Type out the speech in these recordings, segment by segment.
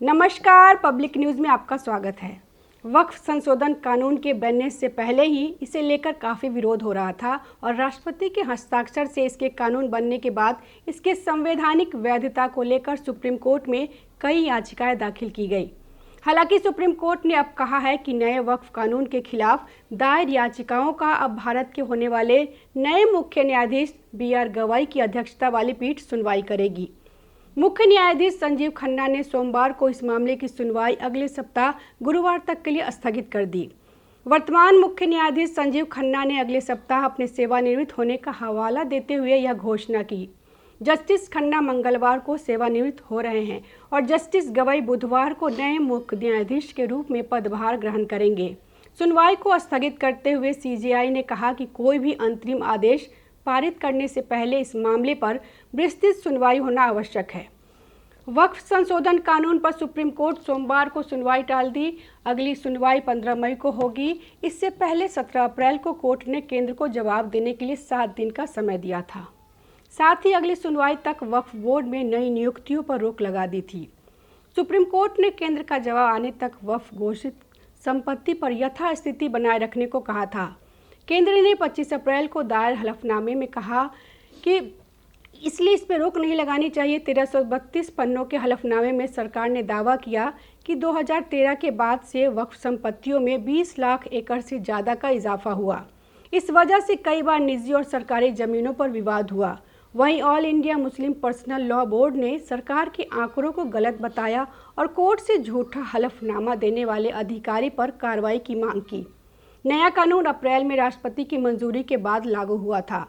नमस्कार, public news में आपका स्वागत है। वक्फ संशोधन कानून के बनने से पहले ही इसे लेकर काफ़ी विरोध हो रहा था और राष्ट्रपति के हस्ताक्षर से इसके कानून बनने के बाद इसके संवैधानिक वैधता को लेकर सुप्रीम कोर्ट में कई याचिकाएं दाखिल की गई। हालांकि सुप्रीम कोर्ट ने अब कहा है कि नए वक्फ कानून के खिलाफ दायर याचिकाओं का अब भारत के होने वाले नए मुख्य न्यायाधीश BR गवाई की अध्यक्षता वाली पीठ सुनवाई करेगी। मुख्य न्यायाधीश संजीव खन्ना ने सोमवार को इस मामले की सुनवाई अगले सप्ताह गुरुवार तक के लिए स्थगित कर दी। वर्तमान मुख्य न्यायाधीश संजीव खन्ना ने अगले सप्ताह अपने सेवानिवृत्त होने का हवाला देते हुए यह घोषणा की। जस्टिस खन्ना मंगलवार को सेवानिवृत्त हो रहे हैं और जस्टिस गवाई बुधवार को नए मुख्य न्यायाधीश के रूप में पदभार ग्रहण करेंगे। सुनवाई को स्थगित करते हुए CJI ने कहा कि कोई भी अंतरिम आदेश पारित करने से पहले इस मामले पर विस्तृत सुनवाई होना आवश्यक है। वक्फ संशोधन कानून पर सुप्रीम कोर्ट सोमवार को सुनवाई टाल दी। अगली सुनवाई 15 मई को होगी। इससे पहले 17 अप्रैल को कोर्ट ने केंद्र को जवाब देने के लिए 7 दिन का समय दिया था। साथ ही अगली सुनवाई तक वक्फ बोर्ड में नई नियुक्तियों पर रोक लगा दी थी। सुप्रीम कोर्ट ने केंद्र का जवाब आने तक वक्फ घोषित संपत्ति पर यथास्थिति बनाए रखने को कहा था। केंद्र ने 25 अप्रैल को दायर हलफनामे में कहा कि इसलिए इस पर रोक नहीं लगानी चाहिए। 1332 पन्नों के हलफनामे में सरकार ने दावा किया कि 2013 के बाद से वक्फ संपत्तियों में 20 लाख एकड़ से ज़्यादा का इजाफा हुआ। इस वजह से कई बार निजी और सरकारी ज़मीनों पर विवाद हुआ। वहीं all India Muslim personal law board ने सरकार के आंकड़ों को गलत बताया और कोर्ट से झूठा हलफनामा देने वाले अधिकारी पर कार्रवाई की मांग की। नया कानून अप्रैल में राष्ट्रपति की मंजूरी के बाद लागू हुआ था।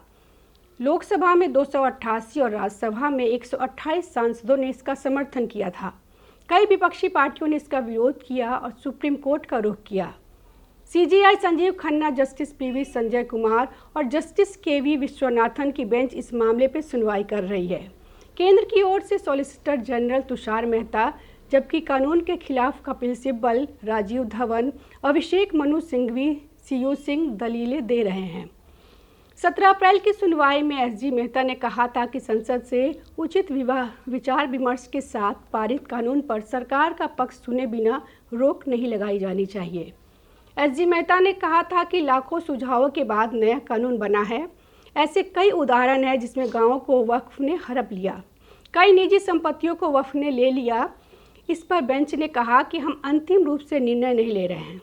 लोकसभा में 288 और राज्यसभा में 128 सांसदों ने इसका समर्थन किया था। कई विपक्षी पार्टियों ने इसका विरोध किया और सुप्रीम कोर्ट का रुख किया। CJI Sanjeev Khanna, justice PV Sanjay Kumar और जस्टिस KV विश्वनाथन की बेंच इस मामले पर सुनवाई कर रही है। केंद्र की ओर से सॉलिसिटर जनरल तुषार मेहता, जबकि कानून के खिलाफ कपिल सिब्बल, राजीव धवन, अभिषेक मनु सिंघवी, CU सिंह दलीलें दे रहे हैं। 17 अप्रैल की सुनवाई में SG मेहता ने कहा था कि संसद से उचित विचार विमर्श के साथ पारित कानून पर सरकार का पक्ष सुने बिना रोक नहीं लगाई जानी चाहिए। SG मेहता ने कहा था कि लाखों सुझावों के बाद नया कानून बना है। ऐसे कई उदाहरण हैं जिसमें गांवों को वक्फ ने हड़प लिया, कई निजी संपत्तियों को वक्फ ने ले लिया। इस पर बेंच ने कहा कि हम अंतिम रूप से निर्णय नहीं ले रहे हैं।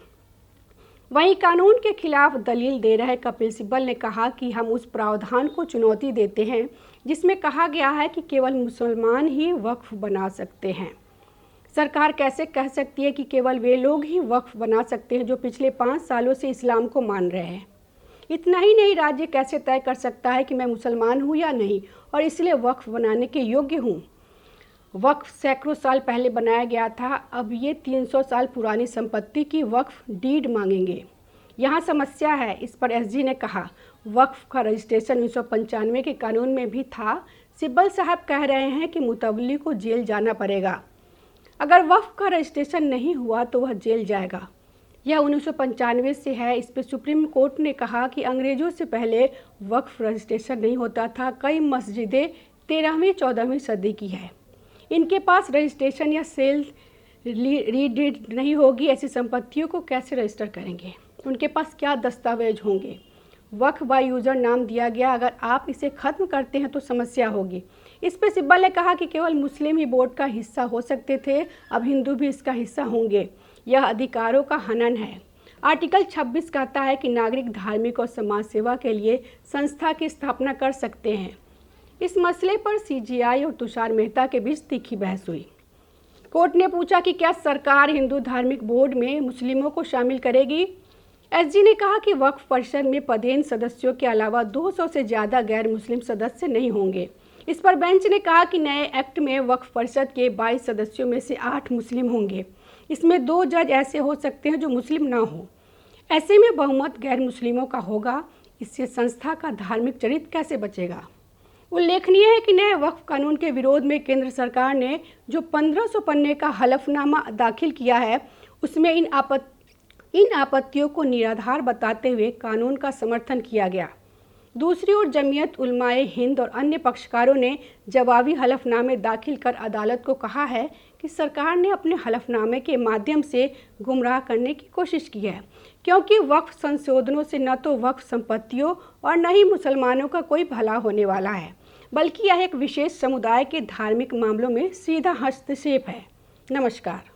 वहीं कानून के खिलाफ दलील दे रहे कपिल सिब्बल ने कहा कि हम उस प्रावधान को चुनौती देते हैं जिसमें कहा गया है कि केवल मुसलमान ही वक्फ बना सकते हैं। सरकार कैसे कह सकती है कि केवल वे लोग ही वक्फ बना सकते हैं जो पिछले 5 सालों से इस्लाम को मान रहे हैं। इतना ही नहीं, राज्य कैसे तय कर सकता है कि मैं मुसलमान हूँ या नहीं और इसलिए वक्फ बनाने के योग्य हूँ। वक्फ सैकड़ों साल पहले बनाया गया था। अब ये 300 साल पुरानी संपत्ति की वक्फ डीड मांगेंगे। यहाँ समस्या है, इस पर SG ने कहा। वक्फ का रजिस्ट्रेशन 1995 के कानून में भी था। सिब्बल साहब कह रहे हैं कि मुतवल्ली को जेल जाना पड़ेगा। अगर वक्फ का रजिस्ट्रेशन नहीं हुआ तो वह जेल जाएगा। यह 1995 से है। इस पर सुप्रीम कोर्ट ने कहा कि अंग्रेजों से पहले वक्फ रजिस्ट्रेशन नहीं होता था। कई मस्जिदें 13वीं-14वीं सदी की है। इनके पास रजिस्ट्रेशन या सेल रीडीड नहीं होगी। ऐसी संपत्तियों को कैसे रजिस्टर करेंगे? उनके पास क्या दस्तावेज होंगे? वक्फ बाय यूजर नाम दिया गया। अगर आप इसे ख़त्म करते हैं तो समस्या होगी। इस पर सिब्बल ने कहा कि केवल मुस्लिम ही बोर्ड का हिस्सा हो सकते थे, अब हिंदू भी इसका हिस्सा होंगे। यह अधिकारों का हनन है। आर्टिकल 26 कहता है कि नागरिक धार्मिक और समाज सेवा के लिए संस्था की स्थापना कर सकते हैं। इस मसले पर CJI और तुषार मेहता के बीच तीखी बहस हुई। कोर्ट ने पूछा कि क्या सरकार हिंदू धार्मिक बोर्ड में मुस्लिमों को शामिल करेगी। SG ने कहा कि वक्फ परिषद में पदेन सदस्यों के अलावा 200 से ज़्यादा गैर मुस्लिम सदस्य नहीं होंगे। इस पर बेंच ने कहा कि नए एक्ट में वक्फ परिषद के 22 सदस्यों में से 8 मुस्लिम होंगे। इसमें 2 जज ऐसे हो सकते हैं जो मुस्लिम ना हो। ऐसे में बहुमत गैर मुस्लिमों का होगा। इससे संस्था का धार्मिक चरित्र कैसे बचेगा? उल्लेखनीय है कि नए वक्फ कानून के विरोध में केंद्र सरकार ने जो 1500 पन्ने का हलफनामा दाखिल किया है, उसमें इन आपत्तियों को निराधार बताते हुए कानून का समर्थन किया गया। दूसरी ओर जमीयत उलमाए हिंद और अन्य पक्षकारों ने जवाबी हलफनामे दाखिल कर अदालत को कहा है कि सरकार ने अपने हलफनामे के माध्यम से गुमराह करने की कोशिश की है, क्योंकि वक्फ संशोधनों से न तो वक्फ संपत्तियों और न ही मुसलमानों का कोई भला होने वाला है, बल्कि यह एक विशेष समुदाय के धार्मिक मामलों में सीधा हस्तक्षेप है। नमस्कार।